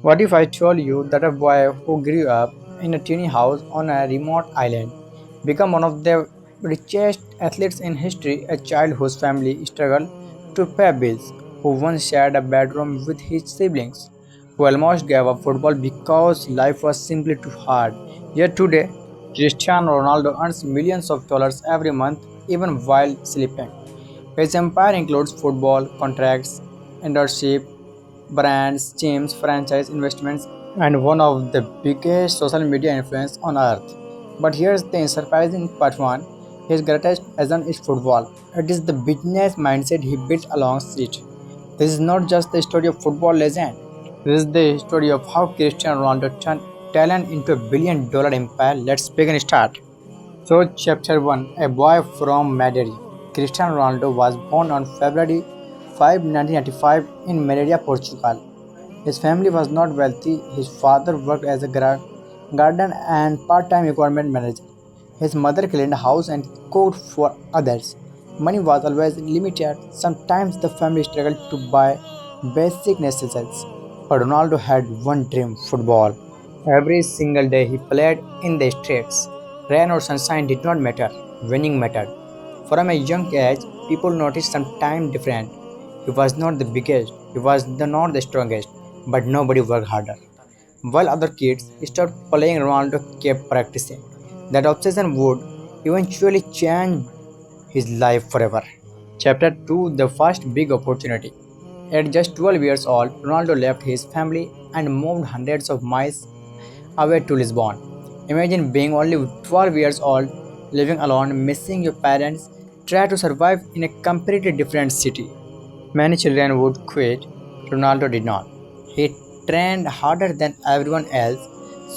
What if I told you that a boy who grew up in a tiny house on a remote island became one of the richest athletes in history, a child whose family struggled to pay bills, who once shared a bedroom with his siblings, who almost gave up football because life was simply too hard. Yet today, Cristiano Ronaldo earns millions of dollars every month even while sleeping. His empire includes football, contracts, endorship, brands, teams, franchise investments, and one of the biggest social media influence on earth. But here's the surprising part one. His greatest asset is football. It is the business mindset he built alongside it. This is not just the story of football legend. This is the story of how Cristiano Ronaldo turned talent into a billion-dollar empire. Let's begin start. So, Chapter 1. A boy from Madrid. Cristiano Ronaldo was born on February 5, 1995 in Madeira, Portugal. His family was not wealthy. His father worked as a garden and part-time equipment manager. His mother cleaned the house and cooked for others. Money was always limited. Sometimes the family struggled to buy basic necessities. But Ronaldo had one dream: football. Every single day he played in the streets. Rain or sunshine did not matter. Winning mattered. From a young age, people noticed something different. He was not the biggest, he was not the strongest, but nobody worked harder. While other kids stopped playing, Ronaldo kept practicing. That obsession would eventually change his life forever. Chapter 2. The first big opportunity. At just 12 years old, Ronaldo left his family and moved hundreds of miles away to Lisbon. Imagine being only 12 years old, living alone, missing your parents, try to survive in a completely different city. Many children would quit. Ronaldo did not. He trained harder than everyone else.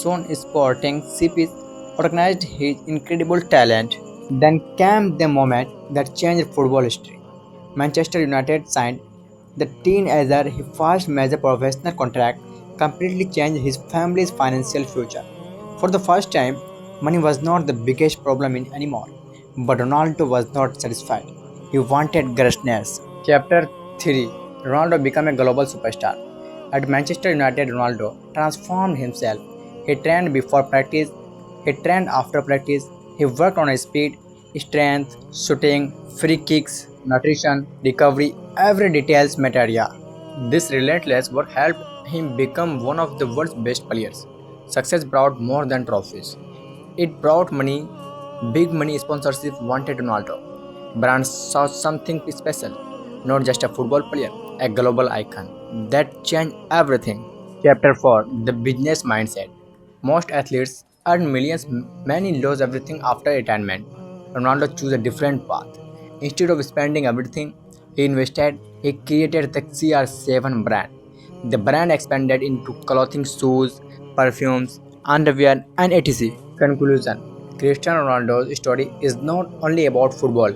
Soon Sporting CP recognized his incredible talent. Then came the moment that changed football history. Manchester United signed the teenager his first major professional contract, completely changed his family's financial future. For the first time, money was not the biggest problem anymore. But Ronaldo was not satisfied. He wanted greatness. Chapter 3. Ronaldo became a global superstar. At Manchester United, Ronaldo transformed himself. He trained before practice, he trained after practice, he worked on his speed, strength, shooting, free kicks, nutrition, recovery, every details mattered. Yeah. This relentless work helped him become one of the world's best players. Success brought more than trophies. It brought money, big money sponsorship wanted Ronaldo. Brands saw something special, not just a football player, a global icon. That changed everything. Chapter 4. The Business Mindset. Most athletes earn millions, many lose everything after retirement. Ronaldo chose a different path. Instead of spending everything he invested, he created the CR7 brand. The brand expanded into clothing, shoes, perfumes, underwear, and etc. Conclusion. Cristiano Ronaldo's story is not only about football,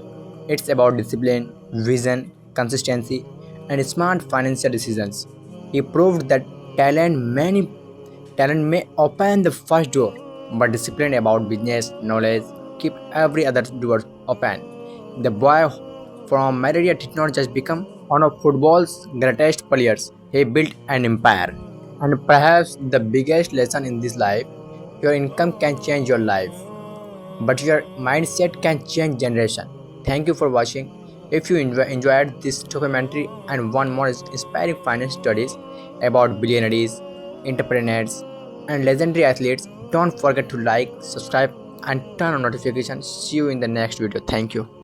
it's about discipline, vision, consistency, and smart financial decisions. He proved that talent may open the first door, but discipline about business knowledge keep every other door open. The boy from Madeira did not just become one of football's greatest players, he built an empire. And perhaps the biggest lesson in this life, your income can change your life, but your mindset can change generation. Thank you for watching. If you enjoyed this documentary and want more inspiring finance studies about billionaires, entrepreneurs, and legendary athletes, don't forget to like, subscribe, and turn on notifications. See you in the next video. Thank you.